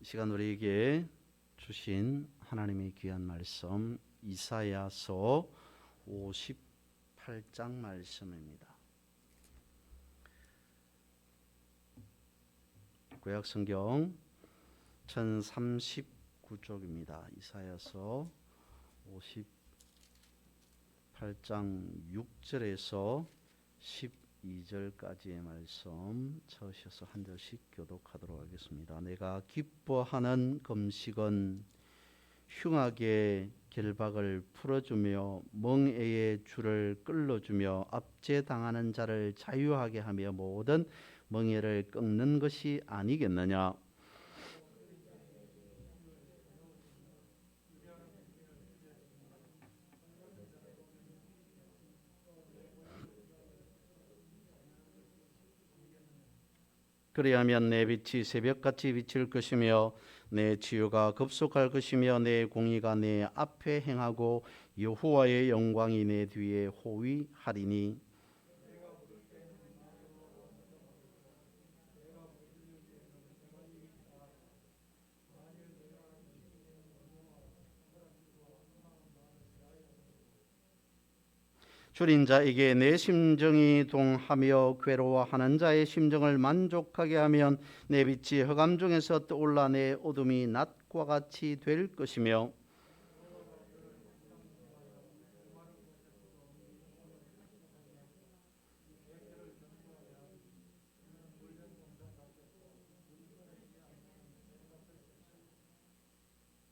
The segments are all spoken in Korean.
이 시간 우리에게 주신 하나님의 귀한 말씀 이사야서 58장 말씀입니다. 구약 성경 1039쪽입니다. 이사야서 58장 6절에서 12절까지의 말씀 쳐셔서 한 절씩 교독하도록 하겠습니다. 내가 기뻐하는 금식은 흉악의 결박을 풀어주며 멍에의 줄을 끌어주며 압제당하는 자를 자유하게 하며 모든 멍에를 꺾는 것이 아니겠느냐. 그리하면 내 빛이 새벽같이 비칠 것이며 내 치유가 급속할 것이며 내 공의가 내 앞에 행하고 여호와의 영광이 내 뒤에 호위하리니. '줄인 자에게 내 심정이 동하며 괴로워하는 자의 심정을 만족하게 하면 내 빛이 흑암 중에서 떠올라 내 어둠이 낮과 같이 될 것이며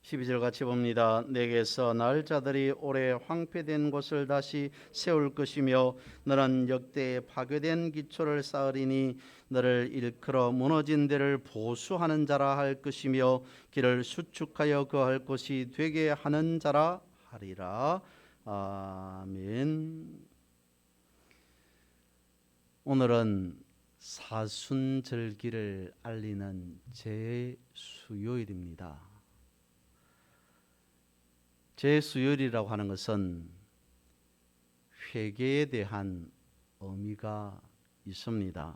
12절 같이 봅니다. 내게서 나을 자들이 오래 황폐된 곳을 다시 세울 것이며 너는 역대에 파괴된 기초를 쌓으리니 너를 일컬어 무너진 데를 보수하는 자라 할 것이며 길을 수축하여 거할 곳이 되게 하는 자라 하리라. 아멘. 오늘은 사순절기를 알리는 제수요일입니다. 제수요일이라고 하는 것은 회개에 대한 의미가 있습니다.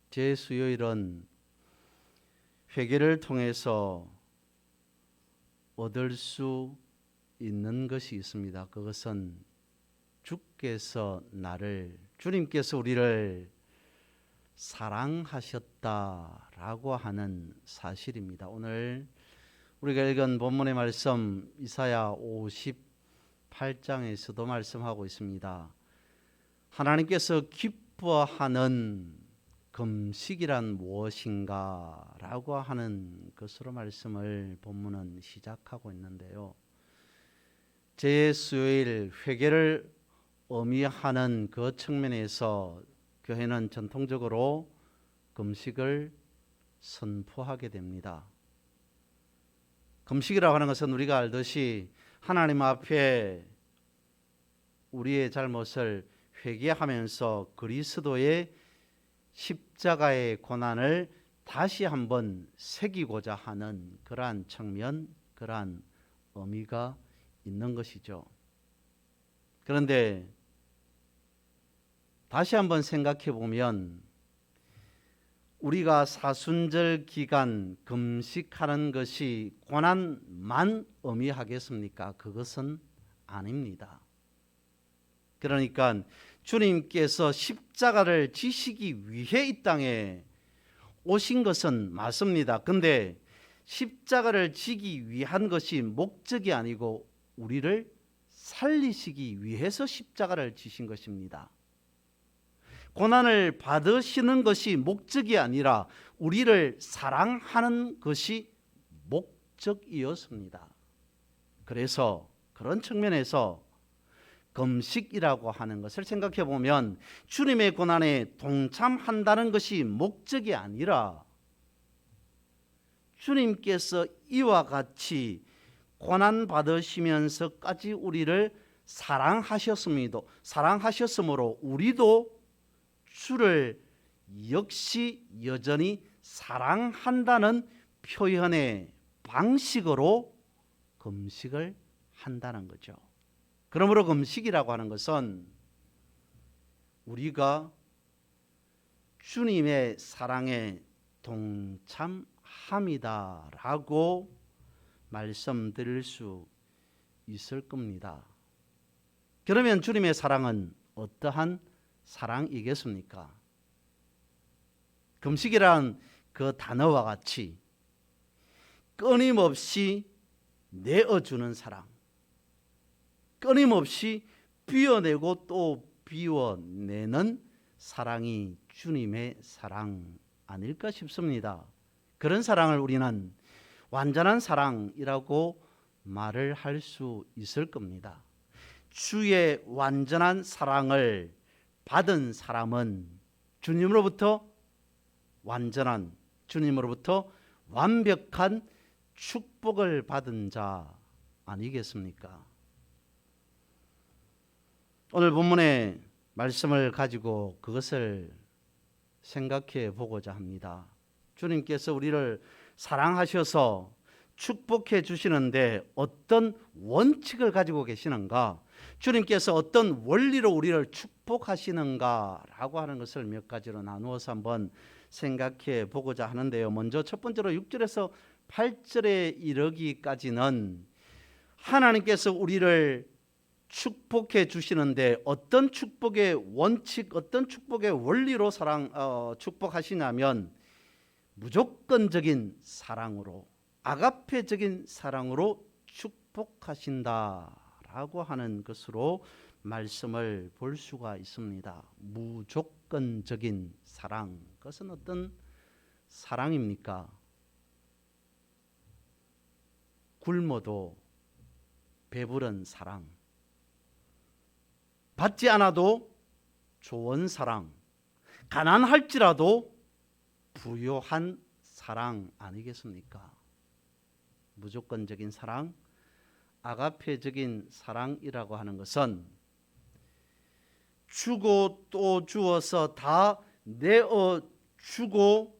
제수요일은 회개를 통해서 얻을 수 있는 것이 있습니다. 그것은 주님께서 우리를 사랑하셨다라고 하는 사실입니다. 오늘 우리가 읽은 본문의 말씀 이사야 58장에서도 말씀하고 있습니다. 하나님께서 기뻐하는 금식이란 무엇인가 라고 하는 것으로 말씀을 본문은 시작하고 있는데요. 제수요일 회개를 의미하는 그 측면에서 교회는 전통적으로 금식을 선포하게 됩니다. 금식이라고 하는 것은 우리가 알듯이 하나님 앞에 우리의 잘못을 회개하면서 그리스도의 십자가의 고난을 다시 한번 새기고자 하는 그러한 측면, 그러한 의미가 있는 것이죠. 그런데 다시 한번 생각해 보면 우리가 사순절 기간 금식하는 것이 고난만 의미하겠습니까? 그것은 아닙니다. 그러니까 주님께서 십자가를 지시기 위해 이 땅에 오신 것은 맞습니다. 근데 십자가를 지기 위한 것이 목적이 아니고 우리를 살리시기 위해서 십자가를 지신 것입니다. 고난을 받으시는 것이 목적이 아니라 우리를 사랑하는 것이 목적이었습니다. 그래서 그런 측면에서 금식이라고 하는 것을 생각해 보면 주님의 고난에 동참한다는 것이 목적이 아니라 주님께서 이와 같이 고난 받으시면서까지 우리를 사랑하셨으므로 우리도 주를 역시 여전히 사랑한다는 표현의 방식으로 금식을 한다는 거죠. 그러므로 금식이라고 하는 것은 우리가 주님의 사랑에 동참하는 사랑함이다라고 말씀드릴 수 있을 겁니다. 그러면 주님의 사랑은 어떠한 사랑이겠습니까? 금식이란 그 단어와 같이 끊임없이 내어주는 사랑, 끊임없이 비워내고 또 비워내는 사랑이 주님의 사랑 아닐까 싶습니다. 그런 사랑을 우리는 완전한 사랑이라고 말을 할 수 있을 겁니다. 주의 완전한 사랑을 받은 사람은 주님으로부터 완전한, 주님으로부터 완벽한 축복을 받은 자 아니겠습니까? 오늘 본문의 말씀을 가지고 그것을 생각해 보고자 합니다. 주님께서 우리를 사랑하셔서 축복해 주시는데 어떤 원칙을 가지고 계시는가? 주님께서 어떤 원리로 우리를 축복하시는가라고 하는 것을 몇 가지로 나누어서 한번 생각해 보고자 하는데요. 먼저 첫 번째로 6절에서 8절에 이르기까지는 하나님께서 우리를 축복해 주시는데 어떤 축복의 원칙, 어떤 축복의 원리로 축복하시냐면 무조건적인 사랑으로, 아가페적인 사랑으로 축복하신다라고 하는 것으로 말씀을 볼 수가 있습니다. 무조건적인 사랑, 그것은 어떤 사랑입니까? 굶어도 배부른 사랑, 받지 않아도 좋은 사랑, 가난할지라도 부요한 사랑 아니겠습니까? 무조건적인 사랑, 아가페적인 사랑이라고 하는 것은 주고 또 주어서 다 내어주고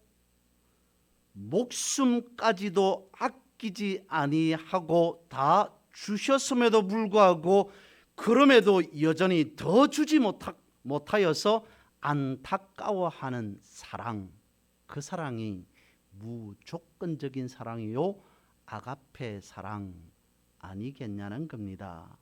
목숨까지도 아끼지 아니하고 다 주셨음에도 불구하고 그럼에도 여전히 더 주지 못하여서 안타까워하는 사랑, 그 사랑이 무조건적인 사랑이요 아가페 사랑 아니겠냐는 겁니다.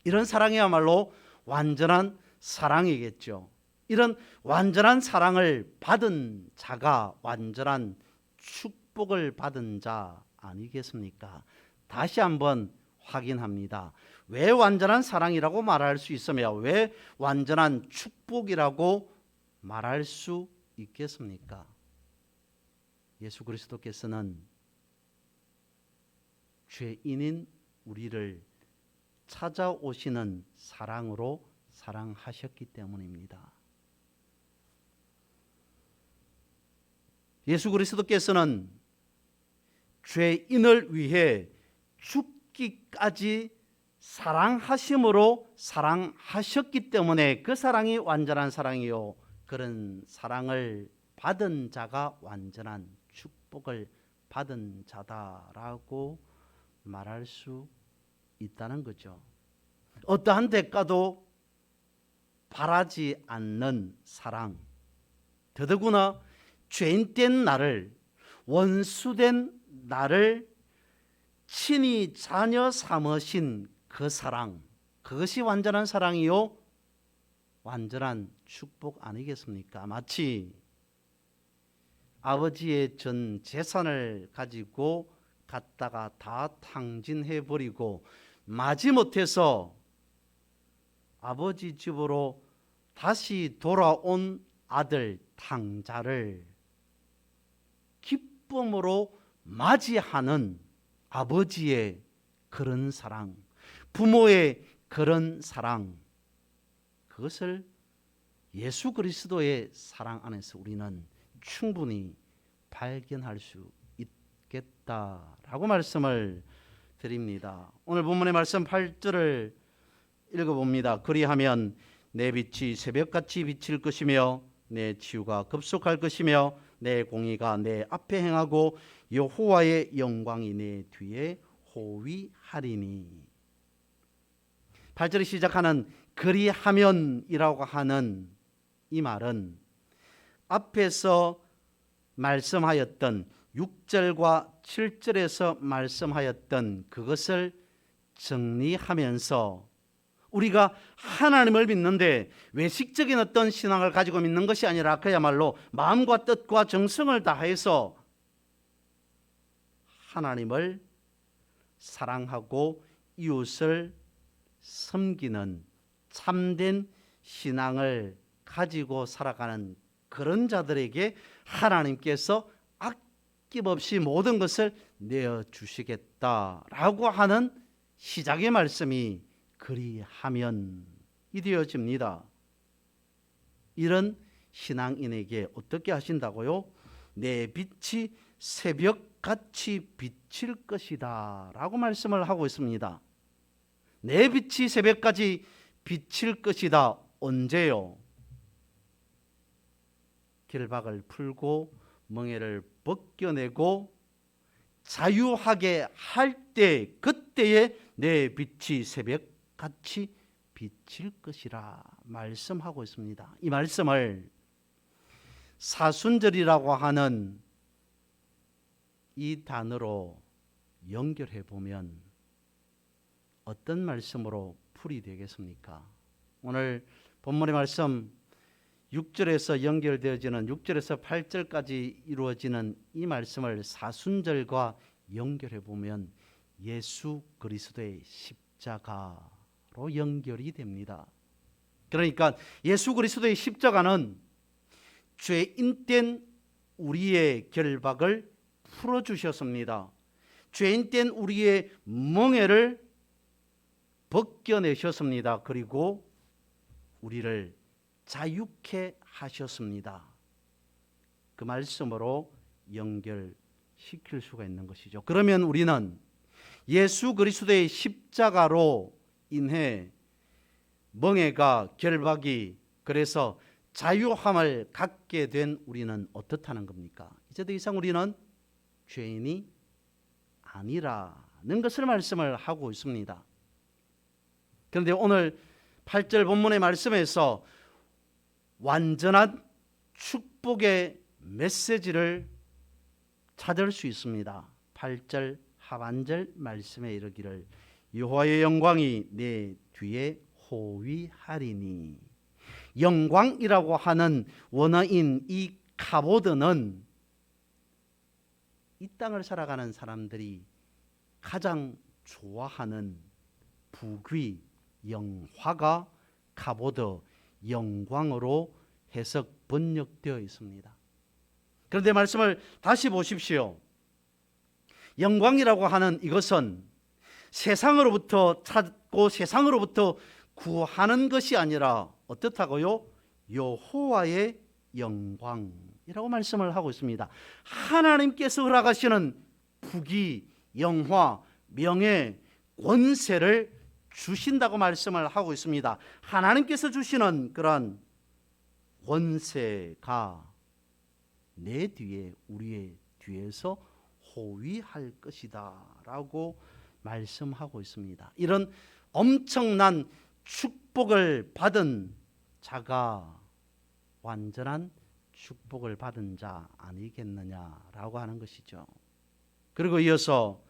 이런 사랑이야말로 완전한 사랑이겠죠. 이런 완전한 사랑을 받은 자가 완전한 축복을 받은 자 아니겠습니까? 다시 한번 확인합니다. 왜 완전한 사랑이라고 말할 수 있으며 왜 완전한 축복이라고 말할 수 있겠습니까? 예수 그리스도께서는 죄인인 우리를 찾아오시는 사랑으로 사랑하셨기 때문입니다. 예수 그리스도께서는 죄인을 위해 죽기까지 사랑하심으로 사랑하셨기 때문에 그 사랑이 완전한 사랑이요, 그런 사랑을 받은 자가 완전한 축복을 받은 자다라고 말할 수 있다는 거죠. 어떠한 대가도 바라지 않는 사랑, 더더구나 죄인된 나를, 원수된 나를 친히 자녀 삼으신 그 사랑, 그것이 완전한 사랑이요 완전한 축복 아니겠습니까? 마치 아버지의 전 재산을 가지고 갔다가 다 탕진해 버리고 마지못해서 아버지 집으로 다시 돌아온 아들 탕자를 기쁨으로 맞이하는 아버지의 그런 사랑, 부모의 그런 사랑, 그것을 예수 그리스도의 사랑 안에서 우리는 충분히 발견할 수 있겠다라고 말씀을 드립니다. 오늘 본문의 말씀 8절을 읽어봅니다. 그리하면 내 빛이 새벽같이 비칠 것이며 내 치유가 급속할 것이며 내 공의가 내 앞에 행하고 여호와의 영광이 내 뒤에 호위하리니. 8절이 시작하는 그리하면이라고 하는 이 말은 앞에서 말씀하였던 6절과 7절에서 말씀하였던 그것을 정리하면서 우리가 하나님을 믿는데 외식적인 어떤 신앙을 가지고 믿는 것이 아니라 그야말로 마음과 뜻과 정성을 다해서 하나님을 사랑하고 이웃을 섬기는 참된 신앙을 가지고 살아가는 그런 자들에게 하나님께서 아낌없이 모든 것을 내어주시겠다라고 하는 시작의 말씀이 그리하면이 되어집니다. 이런 신앙인에게 어떻게 하신다고요? 내 빛이 새벽같이 비칠 것이다 라고 말씀을 하고 있습니다. 내 빛이 새벽까지 비칠 것이다. 언제요? 결박을 풀고 멍에를 벗겨내고 자유하게 할 때, 그때에 내 빛이 새벽같이 비칠 것이라 말씀하고 있습니다. 이 말씀을 사순절이라고 하는 이 단어로 연결해 보면 어떤 말씀으로 풀이 되겠습니까? 오늘 본문의 말씀 6절에서 연결되어지는 6절에서 8절까지 이루어지는 이 말씀을 사순절과 연결해 보면 예수 그리스도의 십자가로 연결이 됩니다. 그러니까 예수 그리스도의 십자가는 죄인된 우리의 결박을 풀어주셨습니다. 죄인된 우리의 멍에를 벗겨내셨습니다. 그리고 우리를 자유케 하셨습니다. 그 말씀으로 연결시킬 수가 있는 것이죠. 그러면 우리는 예수 그리스도의 십자가로 인해 멍에가 결박이 그래서 자유함을 갖게 된 우리는 어떻다는 겁니까? 이제 더 이상 우리는 죄인이 아니라는 것을 말씀을 하고 있습니다. 그런데 오늘 8절 본문의 말씀에서 완전한 축복의 메시지를 찾을 수 있습니다. 8절 하반절 말씀에 이르기를 여호와의 영광이 내 뒤에 호위하리니. 영광이라고 하는 원어인 이 카보드는 이 땅을 살아가는 사람들이 가장 좋아하는 부귀, 영화가 카보드, 영광으로 해석 번역되어 있습니다. 그런데 말씀을 다시 보십시오. 영광이라고 하는 이것은 세상으로부터 찾고 세상으로부터 구하는 것이 아니라 어떻다고요? 여호와의 영광이라고 말씀을 하고 있습니다. 하나님께서 허락하시는 부귀, 영화, 명예, 권세를 주신다고 말씀을 하고 있습니다. 하나님께서 주시는 그런 권세가 내 뒤에 우리의 뒤에서 호위할 것이다 라고 말씀하고 있습니다. 이런 엄청난 축복을 받은 자가 완전한 축복을 받은 자 아니겠느냐라고 하는 것이죠. 그리고 이어서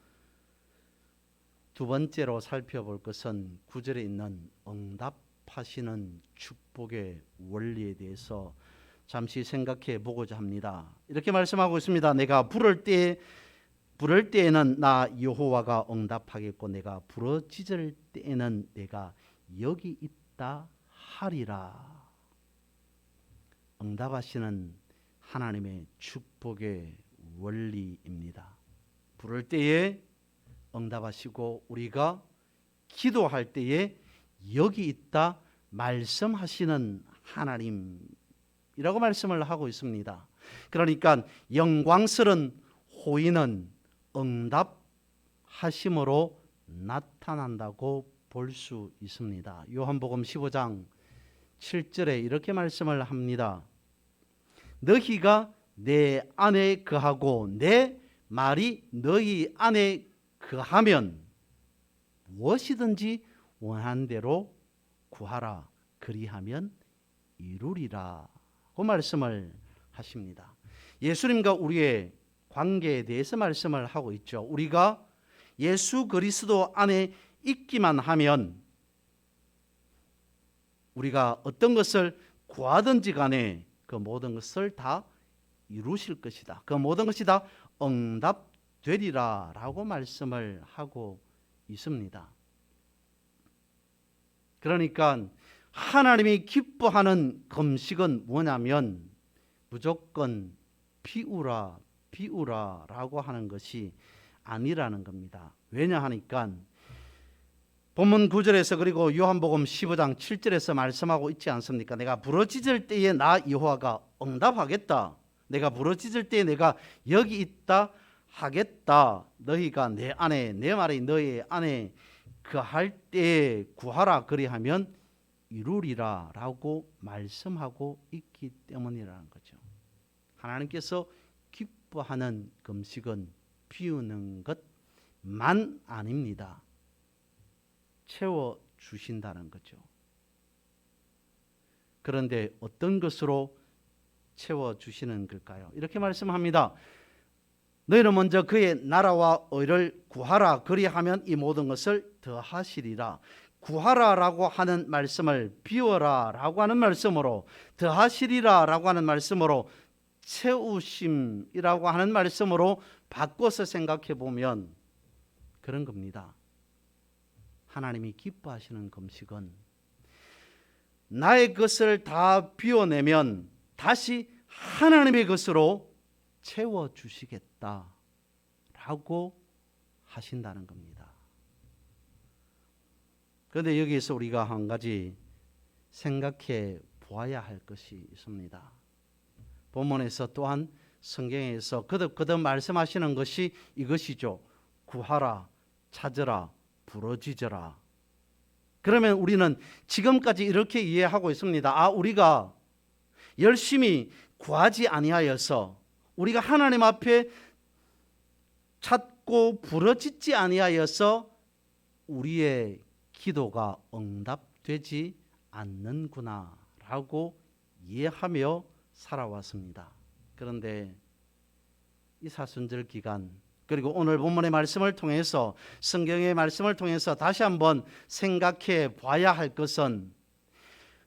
두 번째로 살펴볼 것은 9절에 있는 응답하시는 축복의 원리에 대해서 잠시 생각해 보고자 합니다. 이렇게 말씀하고 있습니다. 내가 부를 때에는 나 여호와가 응답하겠고 내가 부르짖을 때에는 내가 여기 있다 하리라. 응답하시는 하나님의 축복의 원리입니다. 부를 때에 응답하시고 우리가 기도할 때에 여기 있다 말씀하시는 하나님이라고 말씀을 하고 있습니다. 그러니까 영광스러운 호의는 응답하심으로 나타난다고 볼 수 있습니다. 요한복음 15장 7절에 이렇게 말씀을 합니다. 너희가 내 안에 거하고 내 말이 너희 안에 거하면 무엇이든지 원하는 대로 구하라. 그리하면 이루리라 고 말씀을 하십니다. 예수님과 우리의 관계에 대해서 말씀을 하고 있죠. 우리가 예수 그리스도 안에 있기만 하면 우리가 어떤 것을 구하든지 간에 그 모든 것을 다 이루실 것이다. 그 모든 것이 다 응답되리라 라고 말씀을 하고 있습니다. 그러니까 하나님이 기뻐하는 금식은 뭐냐면 무조건 비우라 라고 하는 것이 아니라는 겁니다. 왜냐하니까 본문 9절에서 그리고 요한복음 15장 7절에서 말씀하고 있지 않습니까? 내가 부르짖을 때에 나 여호와가 응답하겠다. 내가 부르짖을 때에 내가 여기 있다 하겠다. 너희가 내 안에, 내 말이 너희 안에 그할 때에 구하라 그리하면 이루리라 라고 말씀하고 있기 때문이라는 거죠. 하나님께서 기뻐하는 금식은 비우는 것만 아닙니다. 채워주신다는 거죠. 그런데 어떤 것으로 채워주시는 걸까요? 이렇게 말씀합니다. 너희는 먼저 그의 나라와 의를 구하라 그리하면 이 모든 것을 더하시리라. 구하라라고 하는 말씀을 비워라라고 하는 말씀으로, 더하시리라라고 하는 말씀으로, 채우심이라고 하는 말씀으로 바꿔서 생각해 보면 그런 겁니다. 하나님이 기뻐하시는 금식은 나의 것을 다 비워내면 다시 하나님의 것으로 채워주시겠다라고 하신다는 겁니다. 그런데 여기에서 우리가 한 가지 생각해 보아야 할 것이 있습니다. 본문에서 또한 성경에서 거듭 말씀하시는 것이 이것이죠. 구하라, 찾으라, 부르짖으라. 그러면 우리는 지금까지 이렇게 이해하고 있습니다. 우리가 열심히 구하지 아니하여서, 우리가 하나님 앞에 찾고 부르짖지 아니하여서 우리의 기도가 응답되지 않는구나 라고 이해하며 살아왔습니다. 그런데 이 사순절 기간, 그리고 오늘 본문의 말씀을 통해서, 성경의 말씀을 통해서 다시 한번 생각해 봐야 할 것은,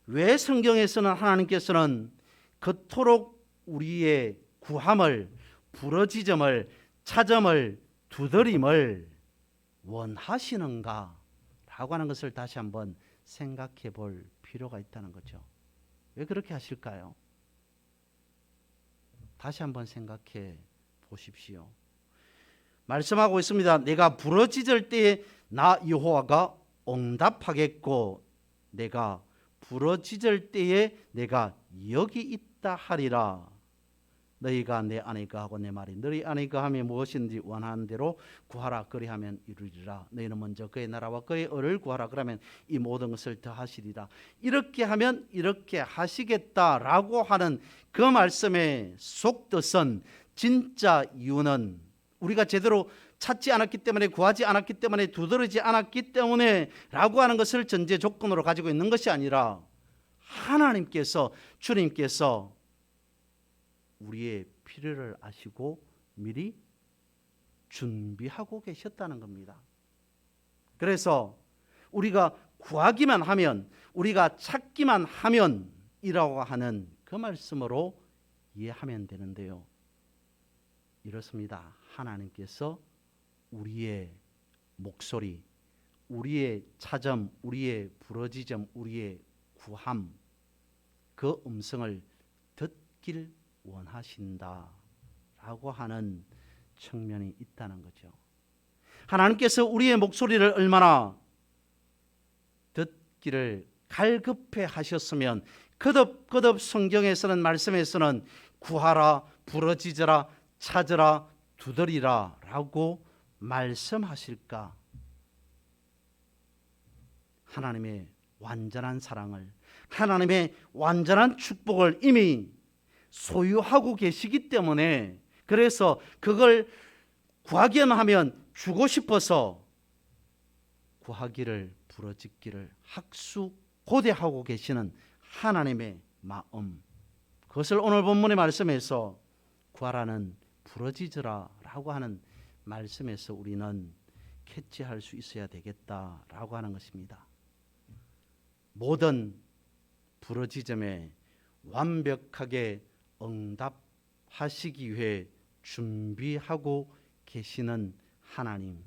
왜 성경에서는 하나님께서는 그토록 우리의 구함을, 부르짖음을, 찾음을, 두드림을 원하시는가 라고 하는 것을 다시 한번 생각해 볼 필요가 있다는 거죠. 왜 그렇게 하실까요? 다시 한번 생각해 보십시오. 말씀하고 있습니다. 내가 부르짖을 때에 나 여호와가 응답하겠고, 내가 부르짖을 때에 내가 여기 있다 하리라. 너희가 내 안에 거하고 내 말이 너희 안에 거하며 무엇인지 원하는 대로 구하라 그리하면 이루리라. 너희는 먼저 그의 나라와 그의 의를 구하라 그러면 이 모든 것을 더하시리라. 이렇게 하면 이렇게 하시겠다라고 하는 그 말씀의 속뜻은, 진짜 이유는 우리가 제대로 찾지 않았기 때문에, 구하지 않았기 때문에, 두드리지 않았기 때문에 라고 하는 것을 전제 조건으로 가지고 있는 것이 아니라, 하나님께서, 주님께서 우리의 필요를 아시고 미리 준비하고 계셨다는 겁니다. 그래서 우리가 구하기만 하면, 우리가 찾기만 하면 이라고 하는 그 말씀으로 이해하면 되는데요. 이렇습니다. 하나님께서 우리의 목소리, 우리의 찾음, 우리의 부르짖음, 우리의 구함, 그 음성을 듣길 원하신다라고 하는 측면이 있다는 거죠. 하나님께서 우리의 목소리를 얼마나 듣기를 갈급해 하셨으면 거듭 성경에서는, 말씀에서는 구하라, 부르짖으라, 찾으라, 두드리라 라고 말씀하실까? 하나님의 완전한 사랑을, 하나님의 완전한 축복을 이미 소유하고 계시기 때문에, 그래서 그걸 구하기만 하면 주고 싶어서 구하기를, 부르짖기를 학수고대하고 계시는 하나님의 마음, 그것을 오늘 본문의 말씀에서 구하라는 부르짖으라라고 하는 말씀에서 우리는 캐치할 수 있어야 되겠다라고 하는 것입니다. 모든 부르짖음에 완벽하게 응답하시기 위해 준비하고 계시는 하나님,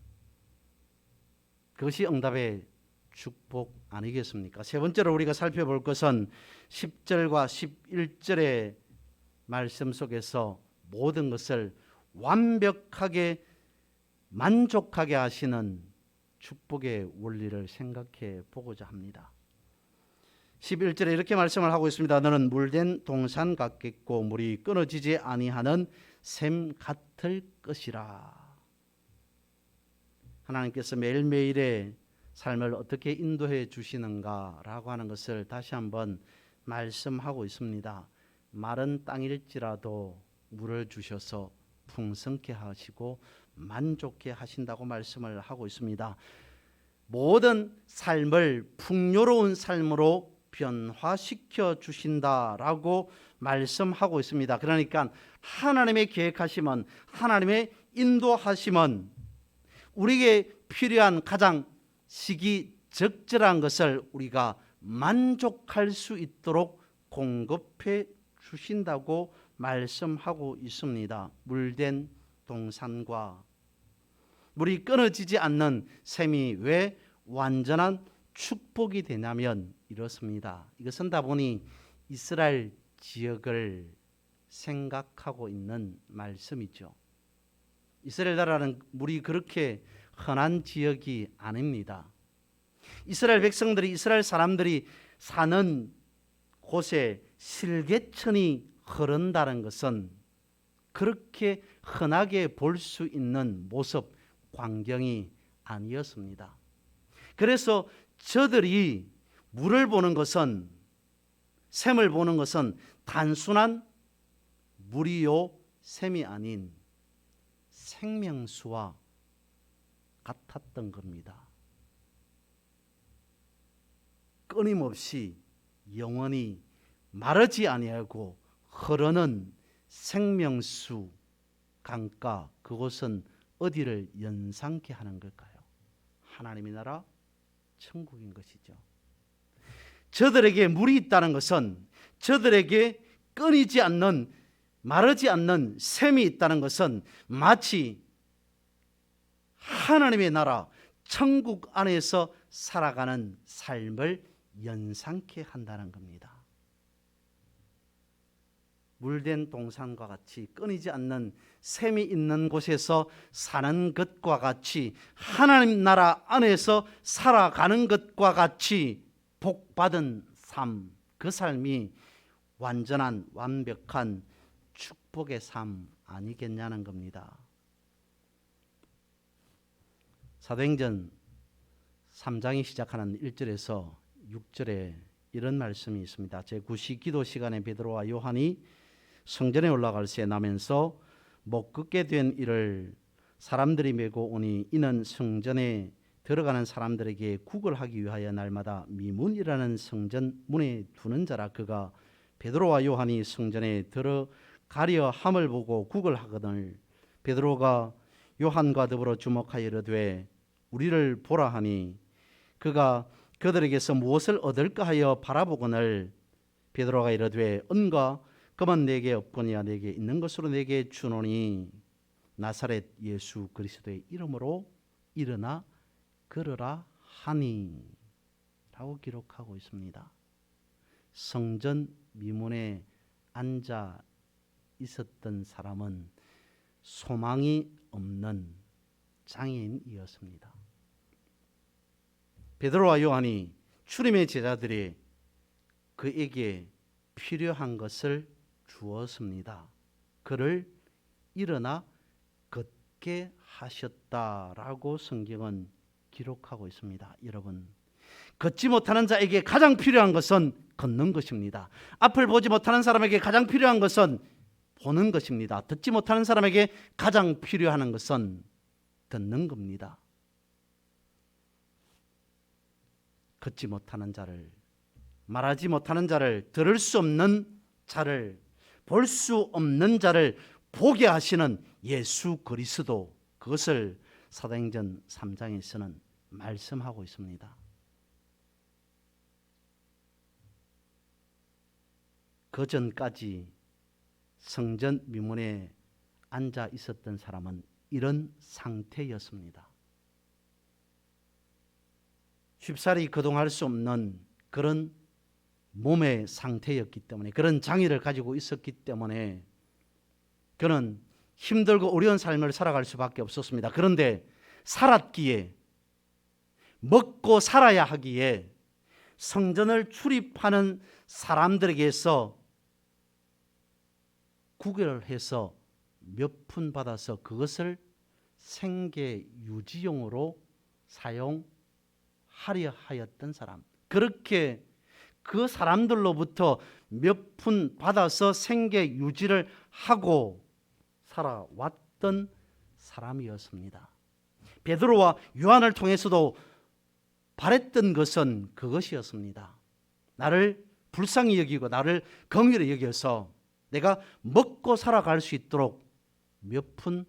그것이 응답의 축복 아니겠습니까? 세 번째로 우리가 살펴볼 것은 10절과 11절의 말씀 속에서 모든 것을 완벽하게 만족하게 하시는 축복의 원리를 생각해 보고자 합니다. 11절에 이렇게 말씀을 하고 있습니다. 너는 물된 동산 같겠고 물이 끊어지지 아니하는 샘 같을 것이라. 하나님께서 매일매일의 삶을 어떻게 인도해 주시는가라고 하는 것을 다시 한번 말씀하고 있습니다. 마른 땅일지라도 물을 주셔서 풍성케 하시고 만족케 하신다고 말씀을 하고 있습니다. 모든 삶을 풍요로운 삶으로 변화시켜 주신다라고 말씀하고 있습니다. 그러니까 하나님의 계획하심은, 하나님의 인도하심은 우리에게 필요한 가장 시기적절한 것을 우리가 만족할 수 있도록 공급해 주신다고 말씀하고 있습니다. 물된 동산과 물이 끊어지지 않는 샘이 왜 완전한 축복이 되냐면 이렇습니다. 이것은 다분히 이스라엘 지역을 생각하고 있는 말씀이죠. 이스라엘 나라는 물이 그렇게 흔한 지역이 아닙니다. 이스라엘 백성들이, 이스라엘 사람들이 사는 곳에 실개천이 흐른다는 것은 그렇게 흔하게 볼 수 있는 모습, 광경이 아니었습니다. 그래서 저들이 물을 보는 것은, 샘을 보는 것은 단순한 물이요 샘이 아닌 생명수와 같았던 겁니다. 끊임없이 영원히 마르지 아니하고 흐르는 생명수 강가, 그곳은 어디를 연상케 하는 걸까요? 하나님의 나라 천국인 것이죠. 저들에게 물이 있다는 것은, 저들에게 끊이지 않는, 마르지 않는 샘이 있다는 것은 마치 하나님의 나라 천국 안에서 살아가는 삶을 연상케 한다는 겁니다. 물된 동산과 같이 끊이지 않는 샘이 있는 곳에서 사는 것과 같이, 하나님 나라 안에서 살아가는 것과 같이 복받은 삶, 그 삶이 완전한 완벽한 축복의 삶 아니겠냐는 겁니다. 사도행전 3장이 시작하는 1절에서 6절에 이런 말씀이 있습니다. 제9시 기도 시간에 베드로와 요한이 성전에 올라갈 새 나면서 못 걷게 된 이를 사람들이 메고 오니 이는 성전에 들어가는 사람들에게 국을 하기 위하여 날마다 미문이라는 성전 문에 두는 자라. 그가 베드로와 요한이 성전에 들어가려 함을 보고 국을 하거늘 베드로가 요한과 더불어 주목하여 이르되 우리를 보라 하니 그가 그들에게서 무엇을 얻을까 하여 바라보거늘 베드로가 이르되 은과 금은 내게 없거니와 내게 있는 것으로 내게 주노니 나사렛 예수 그리스도의 이름으로 일어나 걸으라 하니 라고 기록하고 있습니다. 성전 미문에 앉아 있었던 사람은 소망이 없는 장애인이었습니다. 베드로와 요한이 출임의 제자들이 그에게 필요한 것을 주었습니다. 그를 일어나 걷게 하셨다라고 성경은 기록하고 있습니다. 여러분, 걷지 못하는 자에게 가장 필요한 것은 걷는 것입니다. 앞을 보지 못하는 사람에게 가장 필요한 것은 보는 것입니다. 듣지 못하는 사람에게 가장 필요한 것은 듣는 겁니다. 걷지 못하는 자를, 말하지 못하는 자를, 들을 수 없는 자를, 볼 수 없는 자를 보게 하시는 예수 그리스도, 그것을 사도행전 3장에서는 말씀하고 있습니다. 그 전까지 성전 미문에 앉아 있었던 사람은 이런 상태였습니다. 쉽사리 거동할 수 없는 그런 몸의 상태였기 때문에, 그런 장애를 가지고 있었기 때문에 그는 힘들고 어려운 삶을 살아갈 수밖에 없었습니다. 그런데 살았기에, 먹고 살아야 하기에 성전을 출입하는 사람들에게서 구별해서 몇 푼 받아서 그것을 생계 유지용으로 사용하려 하였던 사람, 그렇게 그 사람들로부터 몇 푼 받아서 생계 유지를 하고 살아왔던 사람이었습니다. 베드로와 요한을 통해서도 바랬던 것은 그것이었습니다. 나를 불쌍히 여기고 나를 긍휼히 여겨서 내가 먹고 살아갈 수 있도록 몇 푼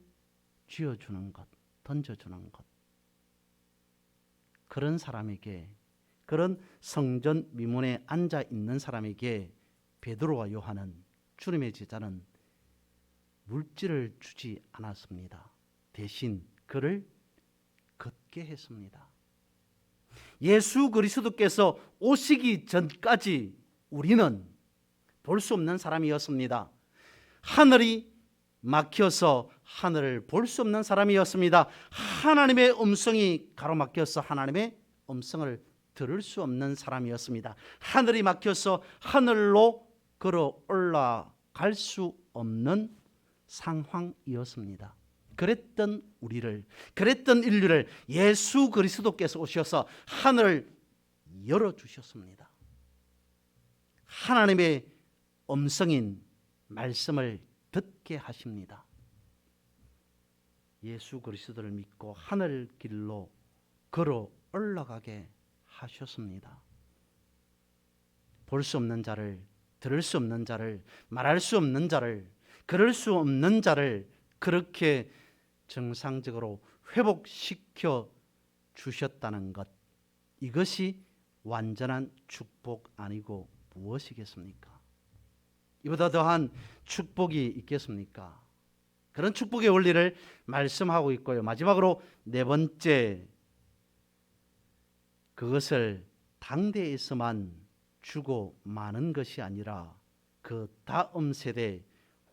쥐어주는 것, 던져주는 것. 그런 사람에게, 그런 성전 미문에 앉아 있는 사람에게 베드로와 요한은, 주님의 제자는 물질을 주지 않았습니다. 대신 그를 걷게 했습니다. 예수 그리스도께서 오시기 전까지 우리는 볼 수 없는 사람이었습니다. 하늘이 막혀서 하늘을 볼 수 없는 사람이었습니다. 하나님의 음성이 가로막혀서 하나님의 음성을 들을 수 없는 사람이었습니다. 하늘이 막혀서 하늘로 걸어 올라갈 수 없는 상황이었습니다. 그랬던 우리를, 그랬던 인류를 예수 그리스도께서 오셔서 하늘을 열어주셨습니다. 하나님의 음성인 말씀을 듣게 하십니다. 예수 그리스도를 믿고 하늘 길로 걸어 올라가게 하셨습니다. 볼 수 없는 자를, 들을 수 없는 자를, 말할 수 없는 자를, 그럴 수 없는 자를 그렇게 정상적으로 회복시켜 주셨다는 것, 이것이 완전한 축복 아니고 무엇이겠습니까? 이보다 더한 축복이 있겠습니까? 그런 축복의 원리를 말씀하고 있고요. 마지막으로 네 번째, 그것을 당대에서만 주고 마는 것이 아니라 그 다음 세대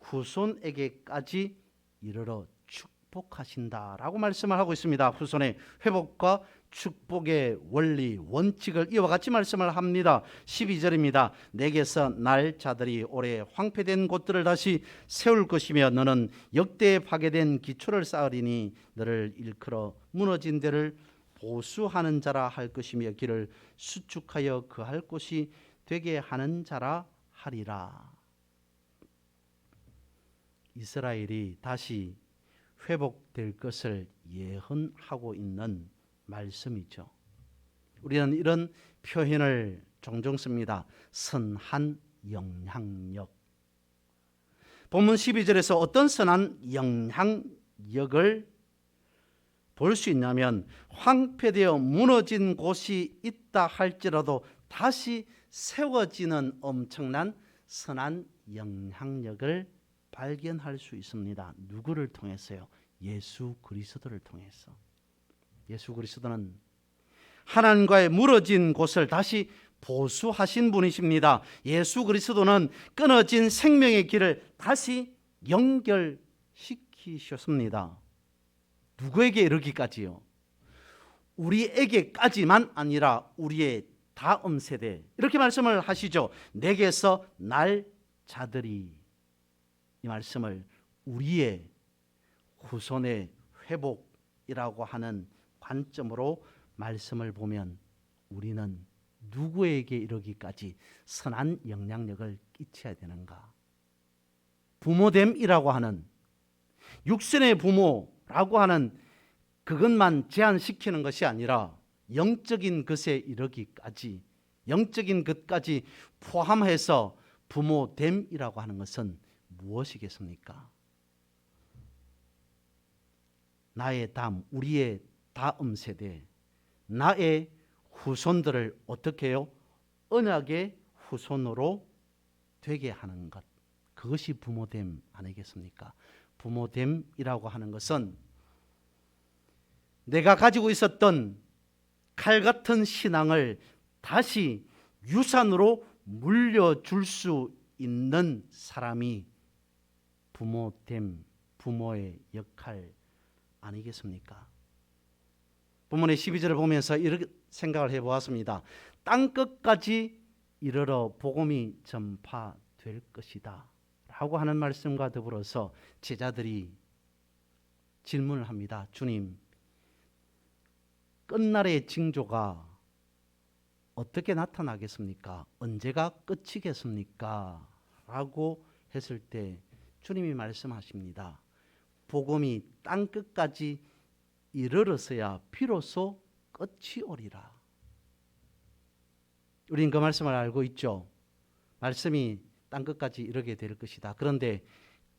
후손에게까지 이르러 축복하신다라고 말씀을 하고 있습니다. 후손의 회복과 축복의 원리, 원칙을 이와 같이 말씀을 합니다. 12절입니다. 내게서 날 자들이 오래 황폐된 곳들을 다시 세울 것이며 너는 역대에 파괴된 기초를 쌓으리니 너를 일컬어 무너진 데를 보수하는 자라 할 것이며 길을 수축하여 그할 곳이 되게 하는 자라 하리라. 이스라엘이 다시 회복될 것을 예언하고 있는 말씀이죠. 우리는 이런 표현을 종종 씁니다. 선한 영향력. 본문 12절에서 어떤 선한 영향력을 볼 수 있냐면, 황폐되어 무너진 곳이 있다 할지라도 다시 세워지는 엄청난 선한 영향력을 발견할 수 있습니다. 누구를 통해서요? 예수 그리스도를 통해서. 예수 그리스도는 하나님과의 무너진 곳을 다시 보수하신 분이십니다. 예수 그리스도는 끊어진 생명의 길을 다시 연결시키셨습니다. 누구에게 이르기까지요? 우리에게까지만 아니라 우리의 다음 세대, 이렇게 말씀을 하시죠. 내게서 날 자들이, 이 말씀을 우리의 후손의 회복이라고 하는 관점으로 말씀을 보면 우리는 누구에게 이르기까지 선한 영향력을 끼쳐야 되는가? 부모됨이라고 하는, 육신의 부모라고 하는 그것만 제한시키는 것이 아니라 영적인 것에 이르기까지, 영적인 것까지 포함해서 부모됨이라고 하는 것은 무엇이겠습니까? 나의 우리의 다음 세대, 나의 후손들을 어떻게 해요? 언약의 후손으로 되게 하는 것. 그것이 부모됨 아니겠습니까? 부모됨이라고 하는 것은 내가 가지고 있었던 칼 같은 신앙을 다시 유산으로 물려줄 수 있는 사람이 부모됨, 부모의 역할 아니겠습니까? 본문의 12절을 보면서 이렇게 생각을 해보았습니다. 땅끝까지 이르러 복음이 전파될 것이다 라고 하는 말씀과 더불어서 제자들이 질문을 합니다. 주님, 끝날의 징조가 어떻게 나타나겠습니까? 언제가 끝이겠습니까? 라고 했을 때 주님이 말씀하십니다. 복음이 땅끝까지 이르러서야 비로소 끝이 오리라. 우리는 그 말씀을 알고 있죠. 말씀이 땅끝까지 이르게 될 것이다. 그런데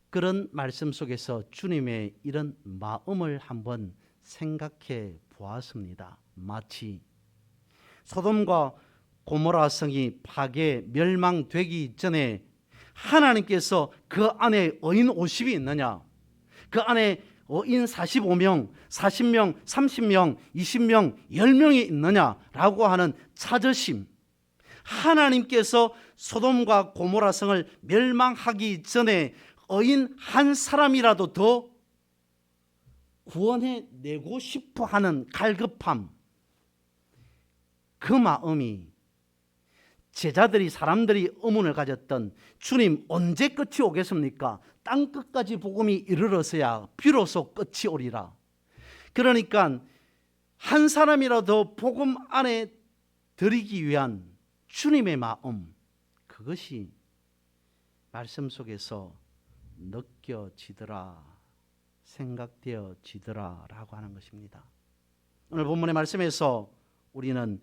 그런 말씀 속에서 주님의 이런 마음을 한번 생각해 보았습니다. 마치 소돔과 고모라 성이 파괴 멸망되기 전에 하나님께서 그 안에 어인 50이 있느냐, 그 안에 어인 45명, 40명, 30명, 20명, 10명이 있느냐라고 하는 찾으심, 하나님께서 소돔과 고모라 성을 멸망하기 전에 어인 한 사람이라도 더 구원해내고 싶어 하는 갈급함, 그 마음이 제자들이, 사람들이 의문을 가졌던 주님 언제 끝이 오겠습니까? 땅끝까지 복음이 이르러서야 비로소 끝이 오리라. 그러니까 한 사람이라도 복음 안에 들이기 위한 주님의 마음, 그것이 말씀 속에서 느껴지더라, 생각되어지더라 라고 하는 것입니다. 오늘 본문의 말씀에서 우리는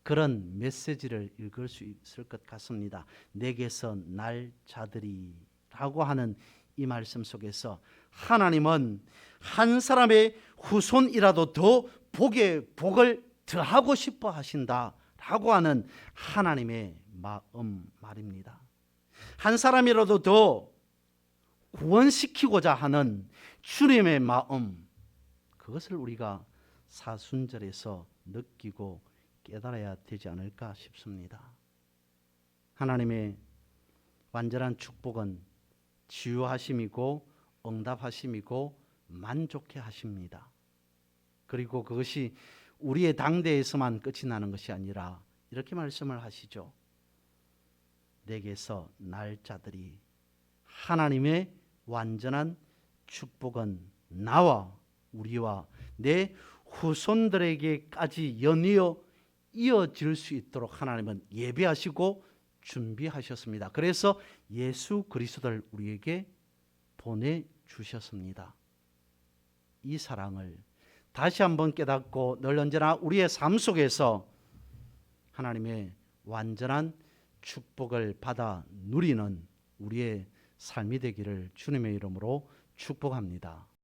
그런 메시지를 읽을 수 있을 것 같습니다. 내게서 날 자들이 라고 하는 이 말씀 속에서 하나님은 한 사람의 후손이라도 더 복을 더하고 싶어 하신다 라고 하는 하나님의 마음 말입니다. 한 사람이라도 더 구원시키고자 하는 주님의 마음, 그것을 우리가 사순절에서 느끼고 깨달아야 되지 않을까 싶습니다. 하나님의 완전한 축복은 치유하심이고 응답하심이고 만족해 하십니다. 그리고 그것이 우리의 당대에서만 끝이 나는 것이 아니라 이렇게 말씀을 하시죠. 내게서 날 자들이, 하나님의 완전한 축복은 나와 우리와 내 후손들에게까지 연이어 이어질 수 있도록 하나님은 예배하시고 준비하셨습니다. 그래서 예수 그리스도를 우리에게 보내주셨습니다. 이 사랑을 다시 한번 깨닫고 늘 언제나 우리의 삶 속에서 하나님의 완전한 축복을 받아 누리는 우리의 삶이 되기를 주님의 이름으로 축복합니다.